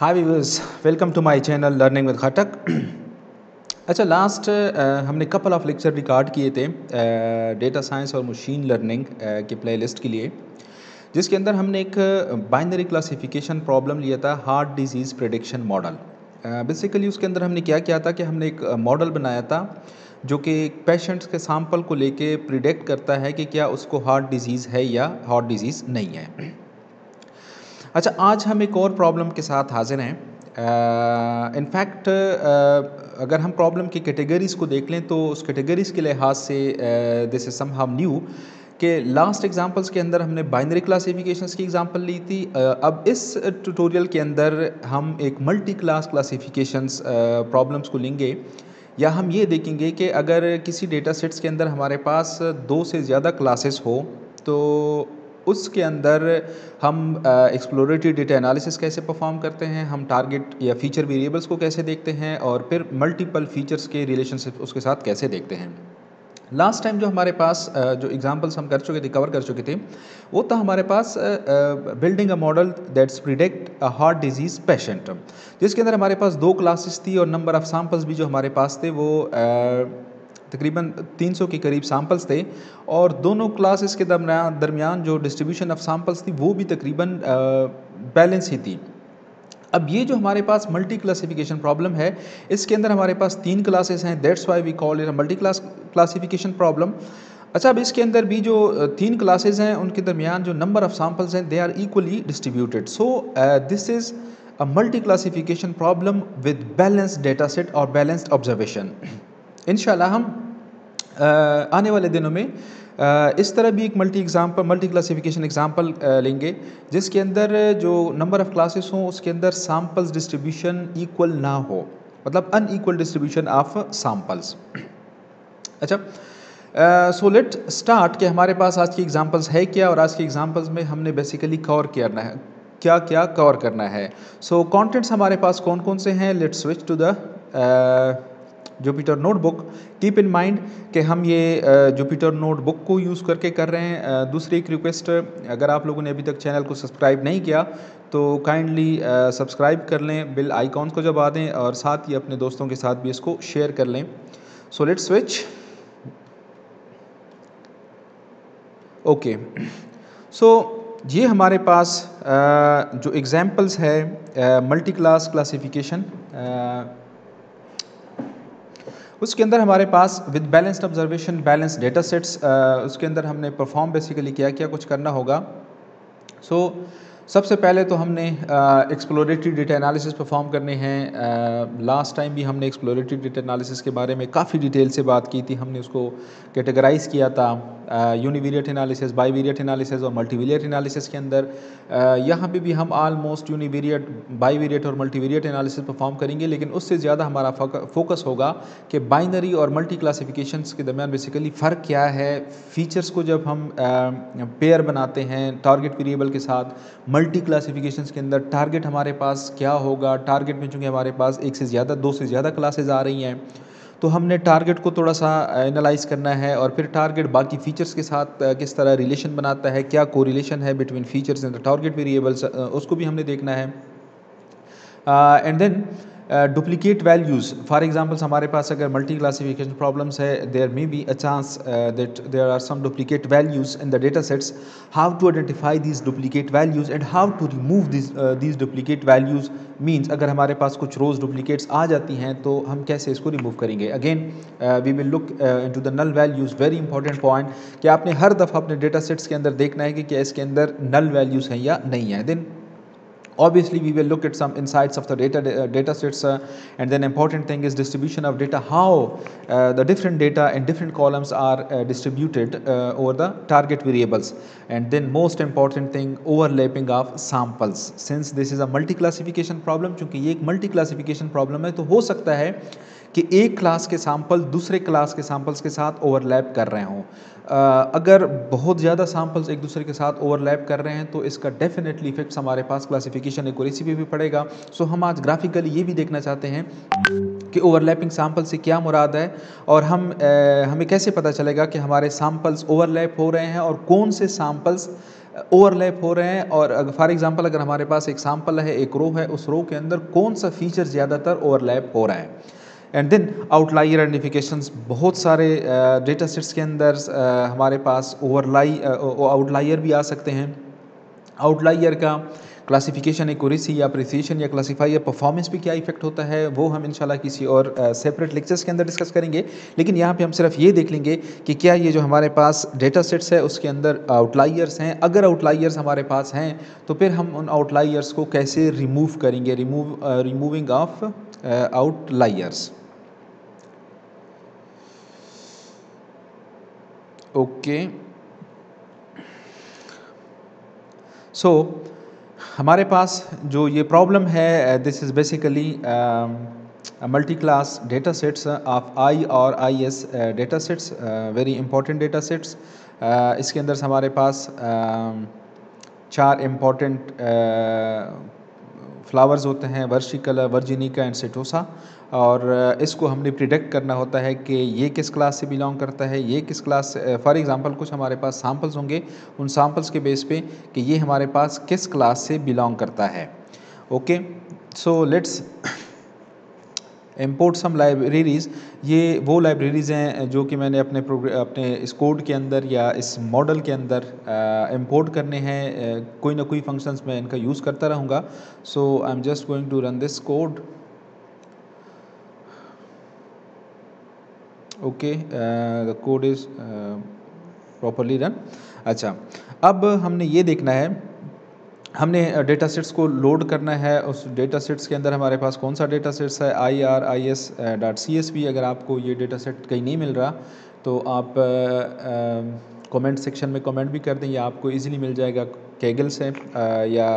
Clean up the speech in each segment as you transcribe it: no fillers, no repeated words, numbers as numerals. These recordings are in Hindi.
Hi viewers, welcome to my channel learning with Khatak. अच्छा, लास्ट हमने कपल ऑफ लेक्चर रिकॉर्ड किए थे डेटा साइंस और मशीन लर्निंग के प्लेलिस्ट के लिए, जिसके अंदर हमने एक बाइनरी क्लासिफिकेशन प्रॉब्लम लिया था, heart disease prediction model. Basically उसके अंदर हमने क्या किया था कि हमने एक मॉडल बनाया था जो कि पेशेंट्स के सैंपल को लेके प्रिडिक्ट करता है कि क्या उसको हार्ट डिजीज़ है या हार्ट डिजीज़ नहीं है। अच्छा, आज हम एक और प्रॉब्लम के साथ हाजिर हैं। इनफैक्ट अगर हम प्रॉब्लम की कैटेगरीज़ को देख लें तो उस कैटेगरीज़ के लिहाज से दिस इज़ समहाउ न्यू कि लास्ट एग्जांपल्स के अंदर हमने बाइनरी क्लासिफिकेशंस की एग्जांपल ली थी। अब इस ट्यूटोरियल के अंदर हम एक मल्टी क्लास क्लासिफिकेशंस प्रॉब्लम्स को लेंगे, या हम ये देखेंगे कि अगर किसी डेटा सेट्स के अंदर हमारे पास दो से ज़्यादा क्लासेस हो तो उसके अंदर हम एक्सप्लोरेटरी डेटा एनालिसिस कैसे परफॉर्म करते हैं, हम टारगेट या फीचर वेरिएबल्स को कैसे देखते हैं, और फिर मल्टीपल फीचर्स के रिलेशनशिप उसके साथ कैसे देखते हैं। लास्ट टाइम जो हमारे पास जो एग्जांपल्स हम कर चुके थे, कवर कर चुके थे, वो था हमारे पास building a model that's predict a heart disease patient, जिसके अंदर हमारे पास दो क्लासेस थी और नंबर ऑफ़ सैम्पल्स भी जो हमारे पास थे वो तकरीबन 300 के करीब सैम्पल्स थे, और दोनों क्लासेस के दरमियान जो डिस्ट्रीब्यूशन ऑफ सैम्पल्स थी वो भी तकरीबन बैलेंस ही थी। अब ये जो हमारे पास मल्टी क्लासिफिकेशन प्रॉब्लम है, इसके अंदर हमारे पास तीन क्लासेस हैं, that's why we call it a multi classification problem. अच्छा, अब इसके अंदर भी जो तीन क्लासेस हैं उनके दरमियान जो नंबर ऑफ सैम्पल्स हैं they are equally distributed, so this is a multi classification problem with balanced data set और बैलेंस्ड ऑब्जर्वेशन। इंशाल्लाह हम आने वाले दिनों में इस तरह भी एक मल्टी क्लासिफिकेशन एग्जांपल लेंगे, जिसके अंदर जो नंबर ऑफ़ क्लासेस हों उसके अंदर सैम्पल्स डिस्ट्रीब्यूशन इक्वल ना हो, मतलब अनइक्वल डिस्ट्रीब्यूशन ऑफ सैम्पल्स। अच्छा, सो लेट स्टार्ट कि हमारे पास आज की एग्जांपल्स है क्या, और आज की एग्जांपल्स में हमने बेसिकली कवर करना है क्या क्या कवर करना है। सो कंटेंट्स हमारे पास कौन कौन से हैं, let's switch to the Jupiter notebook. Keep in mind कि हम ये जुपिटर नोटबुक को यूज़ करके कर रहे हैं। दूसरी एक रिक्वेस्ट, अगर आप लोगों ने अभी तक चैनल को सब्सक्राइब नहीं किया तो काइंडली सब्सक्राइब कर लें, बेल आइकॉन को दबा दें और साथ ही अपने दोस्तों के साथ भी इसको शेयर कर लें। So let's switch. ओके, सो ये हमारे पास जो एग्जांपल्स है मल्टी क्लास क्लासिफिकेशन, उसके अंदर हमारे पास with balanced observation balance data sets, उसके अंदर हमने परफॉर्म बेसिकली क्या क्या कुछ करना होगा। सो सबसे पहले तो हमने एक्सप्लोरेटरी डेटा एनालिसिस परफॉर्म करने हैं। लास्ट टाइम भी हमने एक्सप्लोरेटरी डेटा एनालिसिस के बारे में काफ़ी डिटेल से बात की थी। हमने उसको कैटेगराइज किया था यूनिवेरिएट एनालिसिस, बाईवेरिएट एनालिसिस और मल्टीवेरिएट एनालिसिस के अंदर। यहाँ पे भी हम आलमोस्ट यूनिवेरिएट, बाईवेरिएट और मल्टीवेरिएट एनालिसिस परफॉर्म करेंगे, लेकिन उससे ज़्यादा हमारा फोकस होगा कि बाइनरी और मल्टी क्लासिफिकेशंस के दरमियान बेसिकली फ़र्क क्या है। फीचर्स को जब हम पेयर बनाते हैं टारगेट वेरिएबल के साथ, मल्टी क्लासिफिकेशंस के अंदर टारगेट हमारे पास क्या होगा। टारगेट में चूँकि हमारे पास एक से ज़्यादा, दो से ज़्यादा क्लासेज आ रही हैं, तो हमने टारगेट को थोड़ा सा एनालाइज करना है, और फिर टारगेट बाकी फीचर्स के साथ किस तरह रिलेशन बनाता है, क्या कोरिलेशन है between features and the target variables, उसको भी हमने देखना है। And then duplicate values, for examples हमारे पास अगर मल्टी क्लासिफिकेशन प्रॉब्लम्स है, there may be a chance that there are some duplicate values in the data sets. How to identify these duplicate values and how to remove these duplicate values, means अगर हमारे पास कुछ रोज़ डुप्लीकेट्स आ जाती हैं तो हम कैसे इसको रिमूव करेंगे। Again we will look into the null values, very important point कि आपने हर दफ़ा अपने डेटा सेट्स के अंदर देखना है कि क्या इसके अंदर नल वैल्यूज़ हैं या नहीं है। Then obviously we will look at some insights of the data sets, and then important thing is distribution of data, how the different data in different columns are distributed over the target variables, and then most important thing, overlapping of samples, since this is a multi classification problem। क्योंकि ये एक मल्टी क्लासिफिकेशन प्रॉब्लम है, तो हो सकता है कि एक क्लास के सैंपल दूसरे क्लास के सैंपल्स के साथ ओवरलैप कर रहे हों। अगर बहुत ज़्यादा सैंपल्स एक दूसरे के साथ ओवरलैप कर रहे हैं तो इसका डेफिनेटली इफेक्ट्स हमारे पास क्लासिफिकेशन एक्यूरेसी पे भी पड़ेगा। सो हम आज ग्राफिकली ये भी देखना चाहते हैं कि ओवरलैपिंग सैंपल से क्या मुराद है, और हमें कैसे पता चलेगा कि हमारे सैंपल्स ओवरलैप हो रहे हैं और कौन से सैंपल्स ओवरलैप हो रहे हैं, और फॉर एग्जांपल अगर हमारे पास एक सैम्पल है, एक रो है, उस रो के अंदर कौन सा फीचर ज़्यादातर ओवरलैप हो रहा है। एंड देन आउटलायर आइडेंटिफिकेशंस, बहुत सारे डेटा सेट्स के अंदर हमारे पास आउटलायर भी आ सकते हैं। आउटलायर का क्लासिफिकेशन, एक्यूरेसी या प्रिसिशन या क्लासीफाई या परफॉर्मेंस पे क्या इफेक्ट होता है, वो हम इंशाल्लाह किसी और सेपरेट लेक्चर्स के अंदर डिस्कस करेंगे। लेकिन यहाँ पे हम सिर्फ ये देख लेंगे कि क्या ये जो हमारे पास डेटा सेट्स है उसके अंदर आउटलायर्स हैं। अगर आउटलायर्स हमारे पास हैं तो फिर हम उन आउटलायर्स को कैसे रिमूव करेंगे, removing of outliers. Okay, so हमारे पास जो ये प्रॉब्लम है, this is basically multi class data sets of I R I S data sets, very important data sets. इसके अंदर हमारे पास 4 इम्पॉर्टेंट फ्लावर्स होते हैं, वर्शिकला, वर्जिनिका एंड सेटोसा। और इसको हमने प्रिडिक्ट करना होता है कि ये किस क्लास से बिलोंग करता है, ये किस क्लास से। फॉर एग्जांपल कुछ हमारे पास सैम्पल्स होंगे, उन सैम्पल्स के बेस पे कि ये हमारे पास किस क्लास से बिलोंग करता है। Okay, so let's import some libraries. ये वो लाइब्रेरीज़ हैं जो कि मैंने अपने इस कोड के अंदर या इस मॉडल के अंदर इंपोर्ट करने हैं। कोई ना कोई फंक्शंस मैं इनका यूज़ करता रहूँगा। So I am just going to run this code. Okay, the code is properly run. अच्छा, अब हमने ये देखना है, हमने डेटा सेट्स को लोड करना है। उस डेटा सेट्स के अंदर हमारे पास कौन सा डेटा सेट्स है, IRIS.CSV। अगर आपको ये डेटा सेट कहीं नहीं मिल रहा तो आप कमेंट सेक्शन में कमेंट भी कर दें, या आपको इजीली मिल जाएगा कैगल से या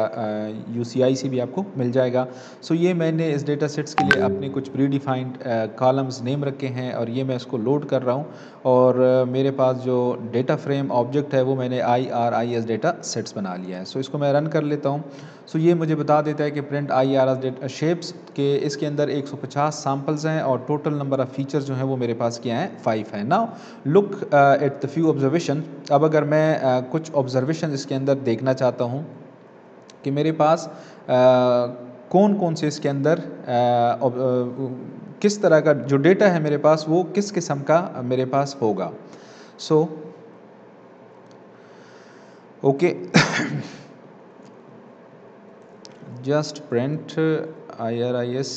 UCI से भी आपको मिल जाएगा। सो ये मैंने इस डेटा सेट्स के लिए अपने कुछ प्री डिफाइंड कॉलम्स नेम रखे हैं, और ये मैं इसको लोड कर रहा हूँ। और मेरे पास जो डेटा फ्रेम ऑब्जेक्ट है वो मैंने IRIS डेटा सेट्स बना लिया है। सो इसको मैं रन कर लेता हूँ। सो ये मुझे बता देता है कि प्रिंट IRIS डेटा शेप्स के इसके अंदर 150 सैम्पल्स हैं, और टोटल नंबर ऑफ़ फीचर्स जो हैं वो मेरे पास क्या हैं, 5 हैं। Now look at the few observation. अब अगर मैं कुछ ऑब्जर्वेशन इसके अंदर देखना चाहता हूँ कि मेरे पास कौन कौन से इसके अंदर किस तरह का जो डेटा है मेरे पास वो किस किस्म का मेरे पास होगा। So okay, just print IRIS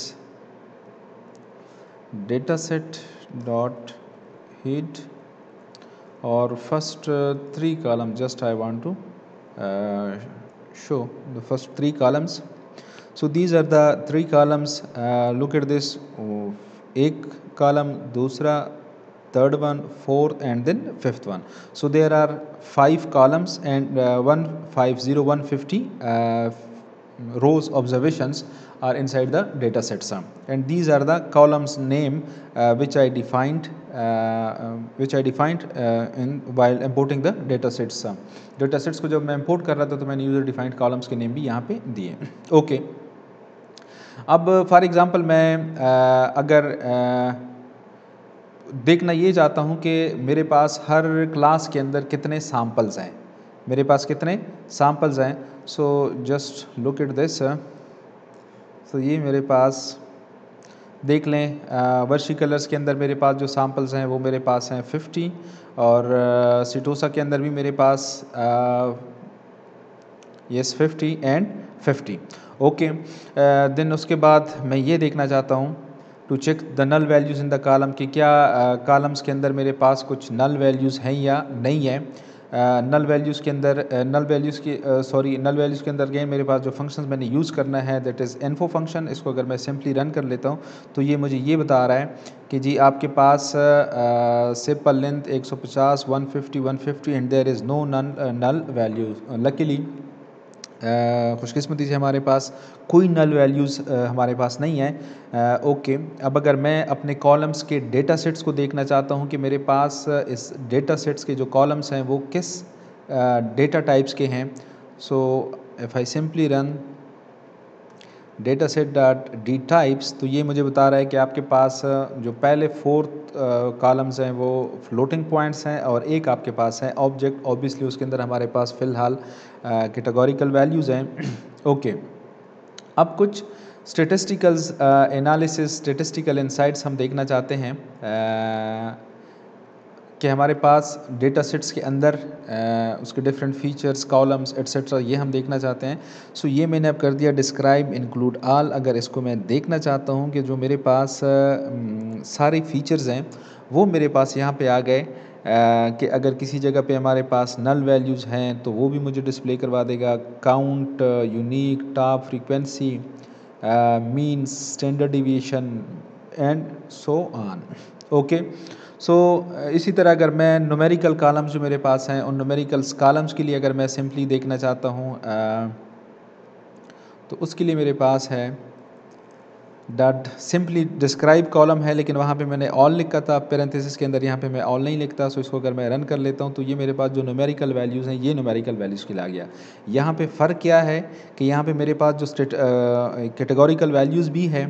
dataset dot head, or first 3 columns just I want to show the first 3 columns. So these are the 3 columns. Look at this, एक column, दूसरा, third one, fourth, and then fifth one. So there are 5 columns and 150 rows observations are inside the data set sum, and these are the columns name which I defined in while importing the data set sum. data sets को जब मैं import कर रहा था तो मैंने यूजर डिफाइंड कॉलम्स के नेम भी यहाँ पे दिए। ओके, अब फॉर एग्जांपल मैं अगर देखना ये चाहता हूँ कि मेरे पास हर क्लास के अंदर कितने सैम्पल्स हैं, मेरे पास कितने सैम्पल्स हैं। So just look at this. So ये मेरे पास देख लें, वर्शी कलर्स के अंदर मेरे पास जो सैम्पल्स हैं वो मेरे पास हैं 50, और सिटोसा के अंदर भी मेरे पास यस 50 एंड 50। ओके, देन उसके बाद मैं ये देखना चाहता हूँ to check the null values in the column कि क्या कॉलम्स के अंदर मेरे पास कुछ नल वैल्यूज़ हैं या नहीं है। नल वैल्यूज़ के अंदर नल वैल्यूज़ के अंदर अगेन मेरे पास जो फंक्शंस मैंने यूज़ करना है दैट इज़ इन्फो फंक्शन। इसको अगर मैं सिंपली रन कर लेता हूँ तो ये मुझे ये बता रहा है कि जी आपके पास simple length 150, 150, 150 and there is no null values. Luckily खुशकिस्मती से हमारे पास कोई नल वैल्यूज़ हमारे पास नहीं है। ओके, अब अगर मैं अपने कॉलम्स के डेटा सेट्स को देखना चाहता हूँ कि मेरे पास इस डेटा सेट्स के जो कॉलम्स हैं वो किस डेटा टाइप्स के हैं। सो if I simply run data set dot D types, तो ये मुझे बता रहा है कि आपके पास जो पहले 4 कॉलम्स हैं वो फ्लोटिंग पॉइंट्स हैं और एक आपके पास है ऑब्जेक्ट। ऑब्वियसली उसके अंदर हमारे पास फ़िलहाल कैटेगोरिकल वैल्यूज़ हैं। ओके, अब कुछ स्टेटिस्टिकल्स एनालिसिस, स्टेटिस्टिकल इंसाइट्स हम देखना चाहते हैं कि हमारे पास डेटा सेट्स के अंदर उसके डिफरेंट फीचर्स, कॉलम्स एट्सेट्रा, ये हम देखना चाहते हैं। सो ये मैंने अब कर दिया डिस्क्राइब इंक्लूड ऑल। अगर इसको मैं देखना चाहता हूँ कि जो मेरे पास सारे फीचर्स हैं वो मेरे पास यहाँ पे आ गए, कि अगर किसी जगह पे हमारे पास नल वैल्यूज़ हैं तो वो भी मुझे डिस्प्ले करवा देगा। Count, unique, top frequency, mean, standard deviation and so on. Okay, so इसी तरह अगर मैं न्यूमेरिकल कॉलम्स जो मेरे पास हैं उन न्यूमेरिकल्स कॉलम्स के लिए अगर मैं सिंपली देखना चाहता हूँ तो उसके लिए मेरे पास है डॉट सिंपली डिस्क्राइब कॉलम है, लेकिन वहाँ पे मैंने ऑल लिखा था पैरेंथेसिस के अंदर, यहाँ पे मैं ऑल नहीं लिखता। सो इसको अगर मैं रन कर लेता हूँ तो ये मेरे पास जो न्यूमेरिकल वैल्यूज़ हैं ये न्यूमेरिकल वैल्यूज़ के लिए आ गया। यहाँ पे फ़र्क क्या है कि यहाँ पे मेरे पास जो कैटेगोरिकल वैल्यूज़ भी है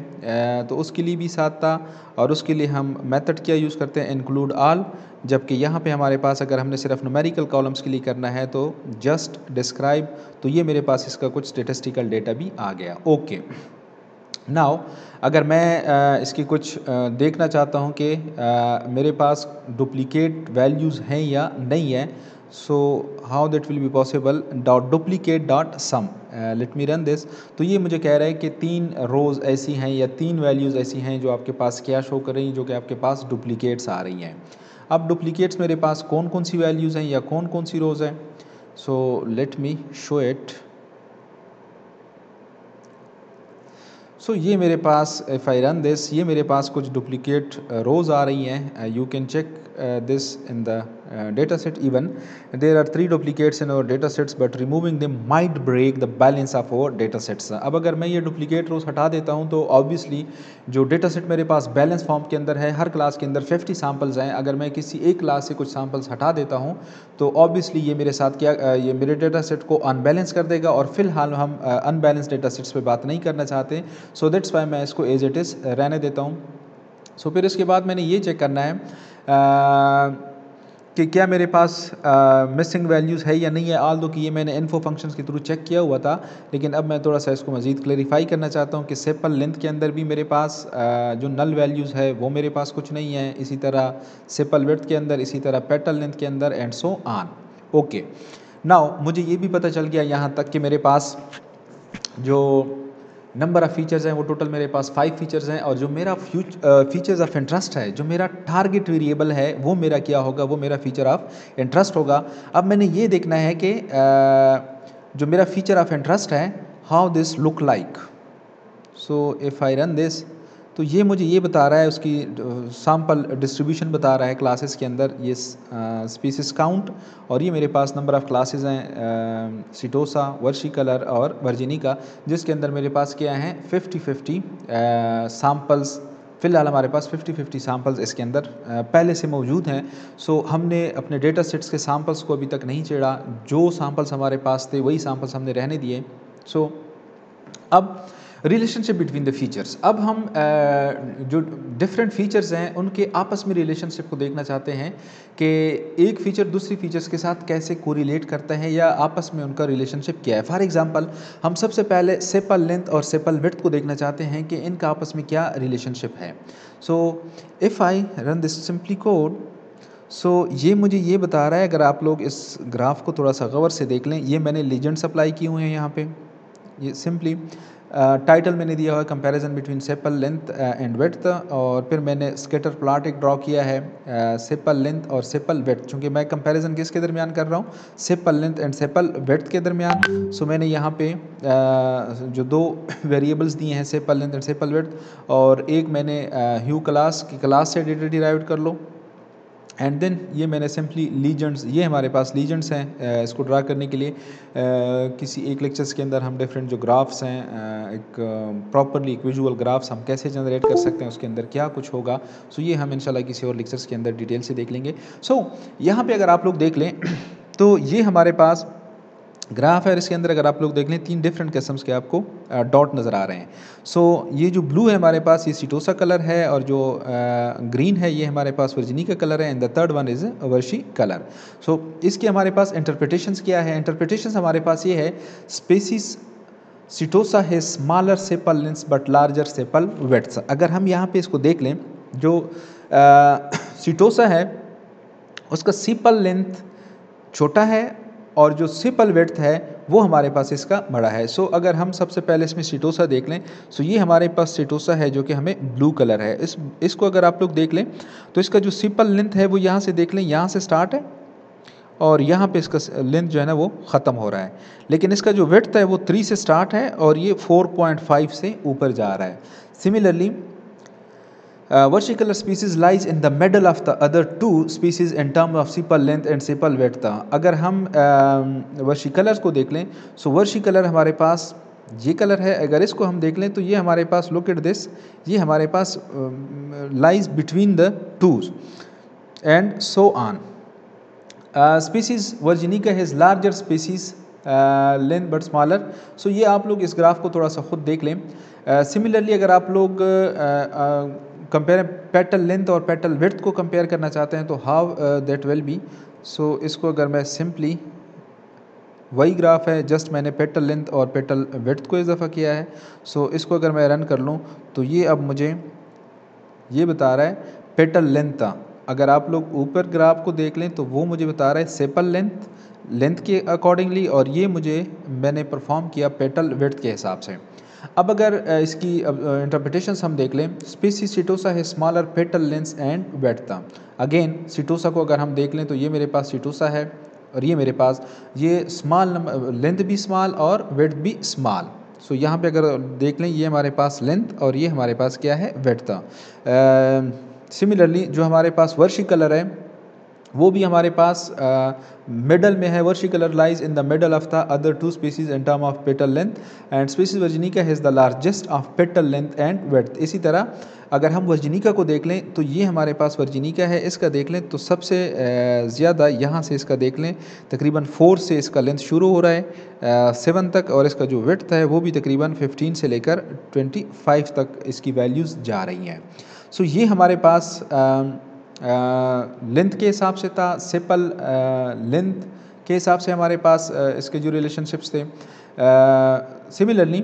तो उसके लिए भी साथ था, और उसके लिए हम मेथड क्या यूज़ करते हैं, इंक्लूड ऑल। जबकि यहाँ पे हमारे पास अगर हमने सिर्फ न्यूमेरिकल कॉलम्स के लिए करना है तो जस्ट डिस्क्राइब, तो ये मेरे पास इसका कुछ स्टेटिस्टिकल डेटा भी आ गया। ओके, नाउ अगर मैं इसकी कुछ देखना चाहता हूँ कि मेरे पास डुप्लीकेट वैल्यूज़ हैं या नहीं है, so how that will be possible, dot duplicate dot sum, let me run this. तो ये मुझे कह रहा है कि 3 रोज़ ऐसी हैं या 3 वैल्यूज़ ऐसी हैं जो आपके पास क्या शो कर रही हैं, जो कि आपके पास डुप्लीकेट्स आ रही हैं। अब डुप्लीकेट्स मेरे पास कौन कौन सी वैल्यूज़ हैं या कौन कौन सी रोज़ हैं, so let me show it. So ये मेरे पास इफ़ आई रन दिस, ये मेरे पास कुछ डुप्लीकेट रोज़ आ रही हैं। You can check this in the data set. Even there are 3 duplicates in our data sets but removing them might break the balance of our data sets. अब अगर मैं ये डुप्लीकेट रोज़ हटा देता हूँ तो ऑब्वियसली जो डेटा सेट मेरे पास बैलेंस फॉर्म के अंदर है, हर क्लास के अंदर 50 सैम्पल्स हैं, अगर मैं किसी एक क्लास से कुछ सैम्पल्स हटा देता हूँ तो ऑब्वियसली ये मेरे साथ क्या ये मेरे डेटा सेट को अनबैलेंस कर देगा, और फिलहाल हम अनबैलेंस डेटा सेट्स पे बात नहीं करना चाहते। सो दैट्स वाई मैं इसको एज इट इज़ रहने देता हूँ। सो फिर इसके बाद मैंने ये चेक करना है कि क्या मेरे पास मिसिंग वैल्यूज़ है या नहीं है। आल दो कि ये मैंने इन्फो फंक्शंस के थ्रू चेक किया हुआ था, लेकिन अब मैं थोड़ा सा इसको मज़ीद क्लेरिफाई करना चाहता हूँ कि सेपल लेंथ के अंदर भी मेरे पास जो नल वैल्यूज़ है वो मेरे पास कुछ नहीं है, इसी तरह सेपल विड्थ के अंदर, इसी तरह पेटल लेंथ के अंदर and so on. Okay, now मुझे ये भी पता चल गया यहाँ तक कि मेरे पास जो नंबर ऑफ़ फीचर्स हैं वो टोटल मेरे पास 5 फीचर्स हैं, और जो मेरा फीचर्स ऑफ इंटरेस्ट है, जो मेरा टारगेट वेरिएबल है, वो मेरा क्या होगा, वो मेरा फीचर ऑफ इंटरेस्ट होगा। अब मैंने ये देखना है कि जो मेरा फीचर ऑफ इंटरेस्ट है, how this look like. So if I run this, तो ये मुझे ये बता रहा है, उसकी सैम्पल डिस्ट्रीब्यूशन बता रहा है क्लासेस के अंदर, ये स्पीसीज काउंट, और ये मेरे पास नंबर ऑफ़ क्लासेस हैं सिटोसा, वर्शी कलर और वर्जिनिका, जिसके अंदर मेरे पास क्या हैं 50-50 सैम्पल्स। फ़िलहाल हमारे पास 50-50 सैम्पल्स इसके अंदर पहले से मौजूद हैं। सो हमने अपने डेटा सेट्स के सैम्पल्स को अभी तक नहीं छेड़ा, जो सैम्पल्स हमारे पास थे वही सैम्पल्स हमने रहने दिए। सो अब रिलेशनशिप बिटवीन द फीचर्स, अब हम जो डिफरेंट फीचर्स हैं उनके आपस में रिलेशनशिप को देखना चाहते हैं कि एक फ़ीचर दूसरी फीचर्स के साथ कैसे कोरिलेट करता है या आपस में उनका रिलेशनशिप क्या है। फॉर एग्जांपल हम सबसे पहले सेपल लेंथ और सेपल विड्थ को देखना चाहते हैं कि इनका आपस में क्या रिलेशनशिप है। So if I run this simply code, so ये मुझे ये बता रहा है, अगर आप लोग इस ग्राफ को थोड़ा सा गौर से देख लें, ये मैंने लीजेंड्स अप्लाई किए हुए हैं यहाँ पे। ये सिंपली टाइटल मैंने दिया हुआ है comparison between sepal length and width, और फिर मैंने स्कैटर प्लॉट एक ड्रॉ किया है सेपल लेंथ और सेपल विड्थ, चूँकि मैं कंपैरिजन किसके दरमियान कर रहा हूँ, sepal length and sepal width के दरमियान। सो मैंने यहाँ पे जो 2 वेरिएबल्स दिए हैं sepal length and sepal width, और एक मैंने ह्यू क्लास की क्लास से डेटा डिराइव कर लो, एंड देन ये मैंने सिंपली लीजेंड्स, ये हमारे पास लीजेंड्स हैं इसको ड्रा करने के लिए। किसी एक लेक्चर्स के अंदर हम डिफरेंट जो ग्राफ्स हैं एक प्रॉपरली एक विजुअल ग्राफ्स हम कैसे जनरेट कर सकते हैं, उसके अंदर क्या कुछ होगा, सो ये हम इंशाल्लाह किसी और लेक्चर्स के अंदर डिटेल से देख लेंगे। सो यहाँ पे अगर आप लोग देख लें तो ये हमारे पास ग्राफ है और इसके अंदर अगर आप लोग देख लें 3 डिफरेंट किस्म्स के आपको डॉट नज़र आ रहे हैं। सो ये जो ब्लू है हमारे पास ये सिटोसा कलर है, और जो ग्रीन है ये हमारे पास वर्जिनी का कलर है, and the third one is versicolor. So इसके हमारे पास इंटरप्रिटेशंस क्या है? इंटरप्रिटेशंस हमारे पास ये है, स्पेसिस सिटोसा है smaller sepal length but larger sepal weights. अगर हम यहाँ पे इसको देख लें, जो सिटोसा है उसका सेपल लेंथ छोटा है और जो सेपल वेड्थ है वो हमारे पास इसका बड़ा है। सो अगर हम सबसे पहले इसमें सिटोसा देख लें, सो ये हमारे पास सिटोसा है जो कि हमें ब्लू कलर है। इसको अगर आप लोग देख लें तो इसका जो सेपल लेंथ है वो यहाँ से देख लें, यहाँ से स्टार्ट है और यहाँ पे इसका लेंथ जो है ना वो ख़त्म हो रहा है। लेकिन इसका जो विड्थ है वो 3 से स्टार्ट है और ये 4.5 से ऊपर जा रहा है। Similarly Versicolor species lies in the middle of the other two species in terms of sepal length and sepal width। अगर हम वर्शिकलर्स को देख लें, सो वर्शिकलर हमारे पास ये कलर है। अगर इसको हम देख लें तो ये हमारे पास, लुक एट दिस, ये हमारे पास lies between the twos and so on. Species virginica has larger species length but smaller. So ये आप लोग इस ग्राफ को थोड़ा सा खुद देख लें। सिमिलरली अगर आप लोग कंपेयर पेटल लेंथ और पेटल विड्थ को कंपेयर करना चाहते हैं तो हाउ दैट विल बी। सो इसको अगर मैं सिंपली, वही ग्राफ है, जस्ट मैंने पेटल लेंथ और पेटल विड्थ को इजाफा किया है। सो इसको अगर मैं रन कर लूँ तो ये अब मुझे ये बता रहा है पेटल लेंथ। अगर आप लोग ऊपर ग्राफ को देख लें तो वो मुझे बता रहा है सेपल लेंथ के अकॉर्डिंगली, और ये मुझे मैंने परफॉर्म किया पेटल विड्थ के हिसाब से। अब अगर इसकी इंटरप्रिटेशंस हम देख लें, स्पीसीज सिटोसा है smaller petal length and width. Again setosa को अगर हम देख लें तो ये मेरे पास सिटोसा है और ये मेरे पास ये स्मॉल लेंथ भी स्मॉल और विड्थ भी स्मॉल। सो यहाँ पे अगर देख लें ये हमारे पास लेंथ और ये हमारे पास क्या है, विड्थ। सिमिलरली जो हमारे पास वर्शी कलर है वो भी हमारे पास मिडल में है। Versicolor lies in the middle of the other two species in term of petal length, and species virginica has the largest of petal length and width. इसी तरह अगर हम वर्जिनिका को देख लें तो ये हमारे पास वर्जिनिका है, इसका देख लें तो सबसे ज़्यादा यहाँ से इसका देख लें तकरीबन 4 से इसका लेंथ शुरू हो रहा है 7 तक, और इसका जो विड्थ है वो भी तकरीबन 15 से लेकर 25 तक इसकी वैल्यूज़ जा रही हैं। सो ये हमारे पास लेंथ के हिसाब से था, सेपल लेंथ के हिसाब से हमारे पास इसके जो रिलेशनशिप्स थे। सिमिलरली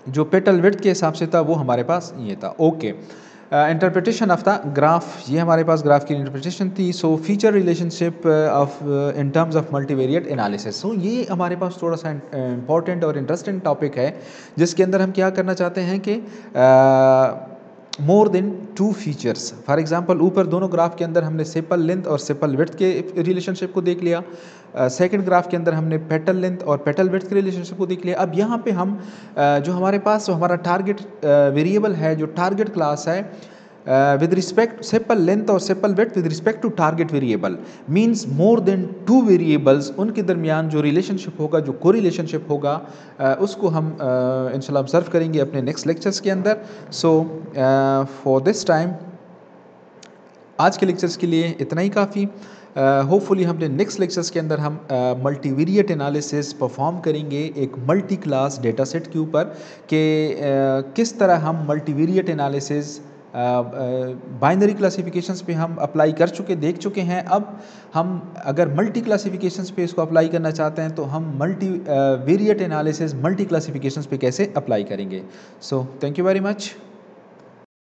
जो पेटल विड्थ के हिसाब से था वो हमारे पास ये था। Okay, interpretation of the graph, ये हमारे पास ग्राफ की इंटरप्रिटेशन थी। So feature relationship of in terms of multivariate analysis. So ये हमारे पास थोड़ा सा इंपॉर्टेंट और इंटरेस्टिंग टॉपिक है जिसके अंदर हम क्या करना चाहते हैं कि मोर देन 2 फीचर्स। फॉर एग्जांपल ऊपर दोनों ग्राफ के अंदर हमने सेपल लेंथ और सेपल विड्थ के रिलेशनशिप को देख लिया। सेकंड ग्राफ के अंदर हमने पेटल लेंथ और पेटल विड्थ के रिलेशनशिप को देख लिया। अब यहाँ पे हम जो हमारे पास हमारा टारगेट वेरिएबल है, जो टारगेट क्लास है विद रिस्पेक्ट सेपल लेंथ और sepal width with respect to target variable, means more than 2 variables, उनके दरमियान जो रिलेशनशिप होगा, जो को रिलेशनशिप होगा, उसको हम इंशाल्लाह ऑब्जर्व करेंगे अपने नेक्स्ट लेक्चर्स के अंदर। सो फॉर दिस टाइम आज के लेक्चर्स के लिए इतना ही काफ़ी। होपफुली हमने नेक्स्ट लेक्चर्स के अंदर हम मल्टीवेरिएट एनालिसिस परफॉर्म करेंगे एक मल्टी क्लास डेटा सेट के ऊपर कि किस तरह हम मल्टीवेरिएट एनालिसिस बाइनरी क्लासिफिकेशंस पे हम अप्लाई कर चुके, देख चुके हैं। अब हम अगर मल्टी क्लासिफिकेशंस पे इसको अप्लाई करना चाहते हैं तो हम multi variate analysis multi classifications पे कैसे अप्लाई करेंगे। So thank you very much.